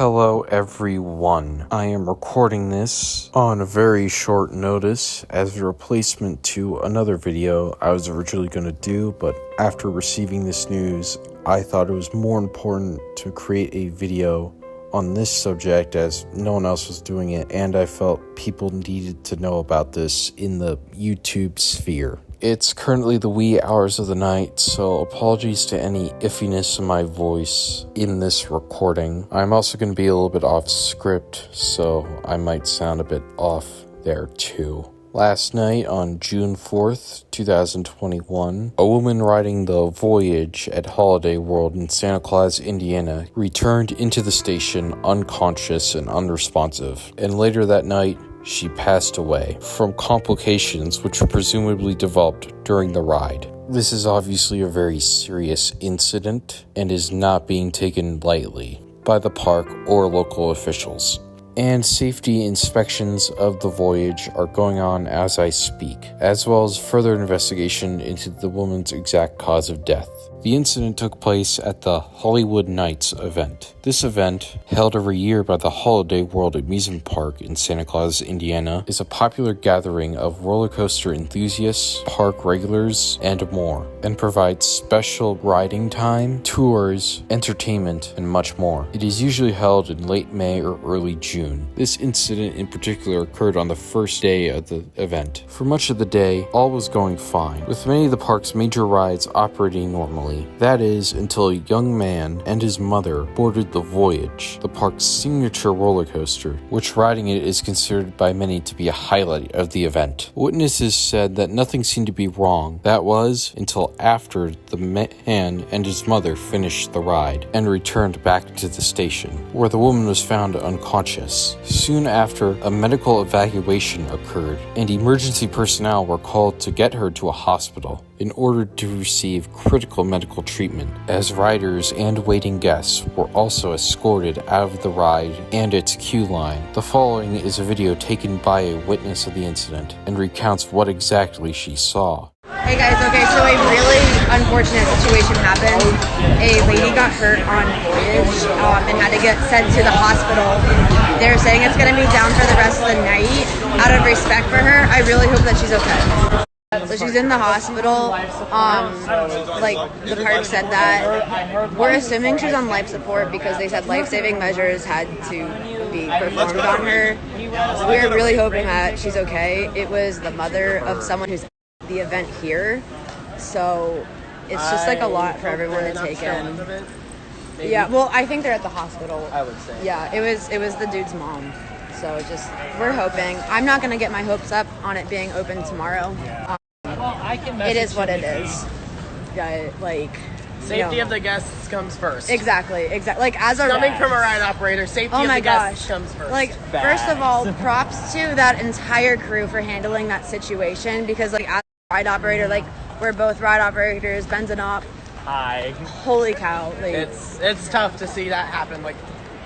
Hello everyone. I am recording this on a very short notice as a replacement to another video I was originally going to do, but after receiving this news, I thought it was more important to create a video on this subject as no one else was doing it, and I felt people needed to know about this in the YouTube sphere. It's currently the wee hours of the night, so apologies to any iffiness in my voice in this recording. I'm also going to be a little bit off script, so I might sound a bit off there too. Last night, on June 4th, 2021, a woman riding the Voyage at Holiday World in Santa Claus, Indiana, returned into the station unconscious and unresponsive, and later that night, she passed away from complications which presumably developed during the ride. This is obviously a very serious incident and is not being taken lightly by the park or local officials. And safety inspections of the Voyage are going on as I speak, as well as further investigation into the woman's exact cause of death. The incident took place at the Holiwood Nights event. This event, held every year by the Holiday World Amusement Park in Santa Claus, Indiana, is a popular gathering of roller coaster enthusiasts, park regulars, and more, and provides special riding time, tours, entertainment, and much more. It is usually held in late May or early June. This incident in particular occurred on the first day of the event. For much of the day, all was going fine, with many of the park's major rides operating normally. That is, until a young man and his mother boarded the Voyage, the park's signature roller coaster, which riding it is considered by many to be a highlight of the event. Witnesses said that nothing seemed to be wrong. That was until after the man and his mother finished the ride and returned back to the station, where the woman was found unconscious. Soon after, a medical evacuation occurred, and emergency personnel were called to get her to a hospital in order to receive critical medical treatment, as riders and waiting guests were also escorted out of the ride and its queue line. The following is a video taken by a witness of the incident and recounts what exactly she saw. Hey guys, okay, so a really unfortunate situation happened. A lady got hurt on Voyage and had to get sent to the hospital. They're saying it's going to be down for the rest of the night. Out of respect for her, I really hope that she's okay. So she's in the hospital, like the park said that. We're assuming she's on life support because they said life-saving measures had to be performed on her. We're really hoping that she's okay. It was the mother of someone who's at the event here, so it's just like a lot for everyone to take in. Yeah, well, I think they're at the hospital. I would say. Yeah, it was the dude's mom. So just, we're hoping. I'm not going to get my hopes up on it being open tomorrow. It is what it is. Yeah, like safety of the guests comes first. Exactly. Like as a coming from a ride operator, safety of the guests comes first. Like first of all, props to that entire crew for handling that situation, because like as a ride operator, like we're both ride operators, Ben's and op. Hi. Holy cow! Like it's tough to see that happen like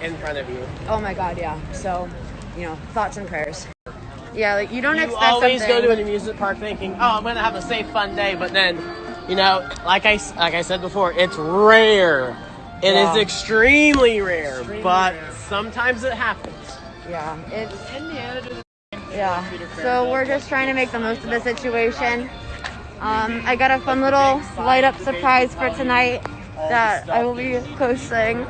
in front of you. Oh my god, yeah. So, thoughts and prayers. Yeah, like you don't expect always something. go to an amusement park thinking, oh, I'm gonna have a safe, fun day, but then, like I said before, it's rare. It is extremely rare, but sometimes it happens. Yeah, so we're just trying to make the most of the situation. I got a fun little light up surprise for tonight that I will be posting.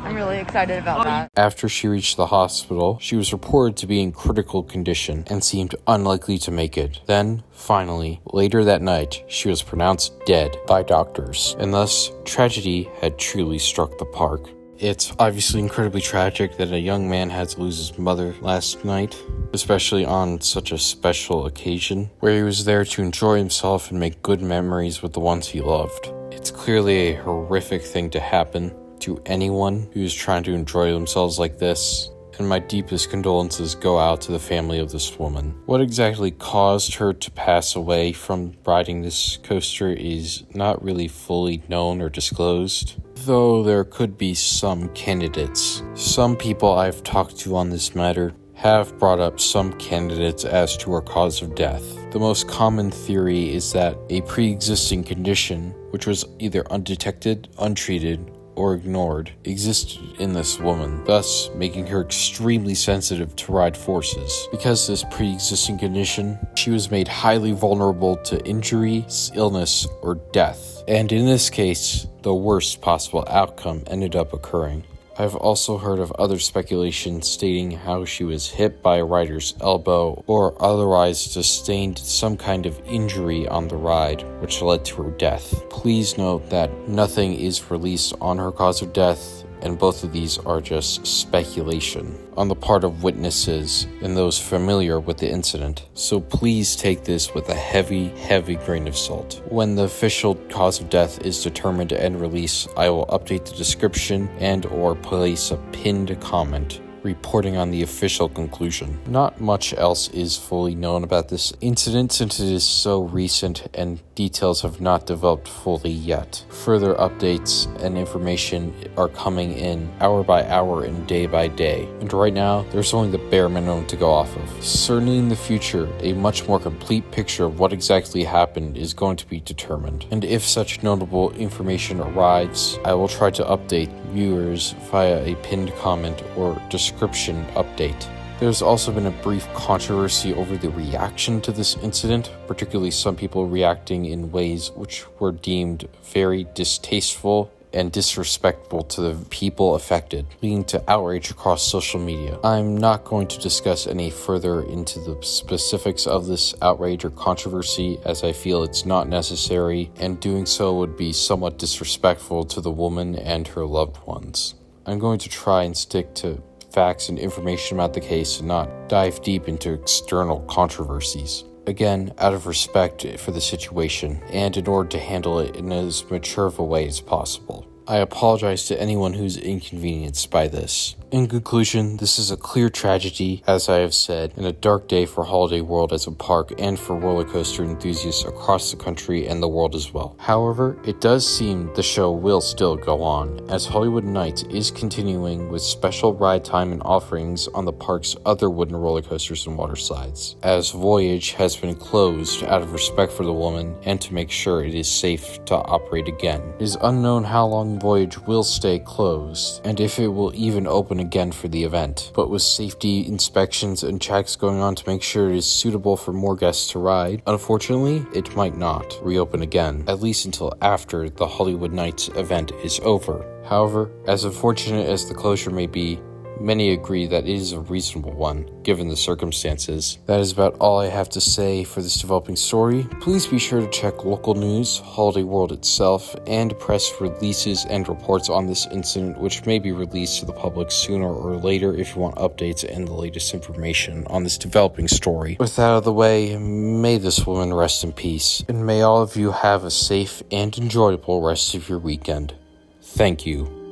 I'm really excited about that. After she reached the hospital, she was reported to be in critical condition and seemed unlikely to make it. Then, finally, later that night, she was pronounced dead by doctors, and thus, tragedy had truly struck the park. It's obviously incredibly tragic that a young man had to lose his mother last night, especially on such a special occasion, where he was there to enjoy himself and make good memories with the ones he loved. It's clearly a horrific thing to happen to anyone who's trying to enjoy themselves like this, and my deepest condolences go out to the family of this woman. What exactly caused her to pass away from riding this coaster is not really fully known or disclosed, though there could be some candidates. Some people I've talked to on this matter have brought up some candidates as to her cause of death. The most common theory is that a pre-existing condition, which was either undetected, untreated, or ignored existed in this woman, thus making her extremely sensitive to ride forces. Because of this pre-existing condition, she was made highly vulnerable to injury, illness, or death. And in this case, the worst possible outcome ended up occurring. I've also heard of other speculation stating how she was hit by a rider's elbow or otherwise sustained some kind of injury on the ride, which led to her death. Please note that nothing is released on her cause of death, and both of these are just speculation on the part of witnesses and those familiar with the incident. So please take this with a heavy grain of salt. When the official cause of death is determined and released, I will update the description and or place a pinned comment reporting on the official conclusion. Not much else is fully known about this incident since it is so recent and details have not developed fully yet. Further updates and information are coming in hour by hour and day by day, and right now there's only the bare minimum to go off of. Certainly in the future, a much more complete picture of what exactly happened is going to be determined, and if such notable information arrives, I will try to update viewers via a pinned comment or description update. There's also been a brief controversy over the reaction to this incident, particularly some people reacting in ways which were deemed very distasteful and disrespectful to the people affected, leading to outrage across social media. I'm not going to discuss any further into the specifics of this outrage or controversy, as I feel it's not necessary, and doing so would be somewhat disrespectful to the woman and her loved ones. I'm going to try and stick to facts and information about the case and not dive deep into external controversies. Again, out of respect for the situation and in order to handle it in as mature of a way as possible. I apologize to anyone who's inconvenienced by this. In conclusion, this is a clear tragedy, as I have said, and a dark day for Holiday World as a park and for roller coaster enthusiasts across the country and the world as well. However, it does seem the show will still go on, as Holiwood Nights is continuing with special ride time and offerings on the park's other wooden roller coasters and water slides, as Voyage has been closed out of respect for the woman and to make sure it is safe to operate again. It is unknown how long Voyage will stay closed, and if it will even open again for the event, but with safety inspections and checks going on to make sure it is suitable for more guests to ride, unfortunately, it might not reopen again, at least until after the Holiwood Nights event is over. However, as unfortunate as the closure may be, many agree that it is a reasonable one, given the circumstances. That is about all I have to say for this developing story. Please be sure to check local news, Holiday World itself, and press releases and reports on this incident, which may be released to the public sooner or later if you want updates and the latest information on this developing story. With that out of the way, may this woman rest in peace, and may all of you have a safe and enjoyable rest of your weekend. Thank you.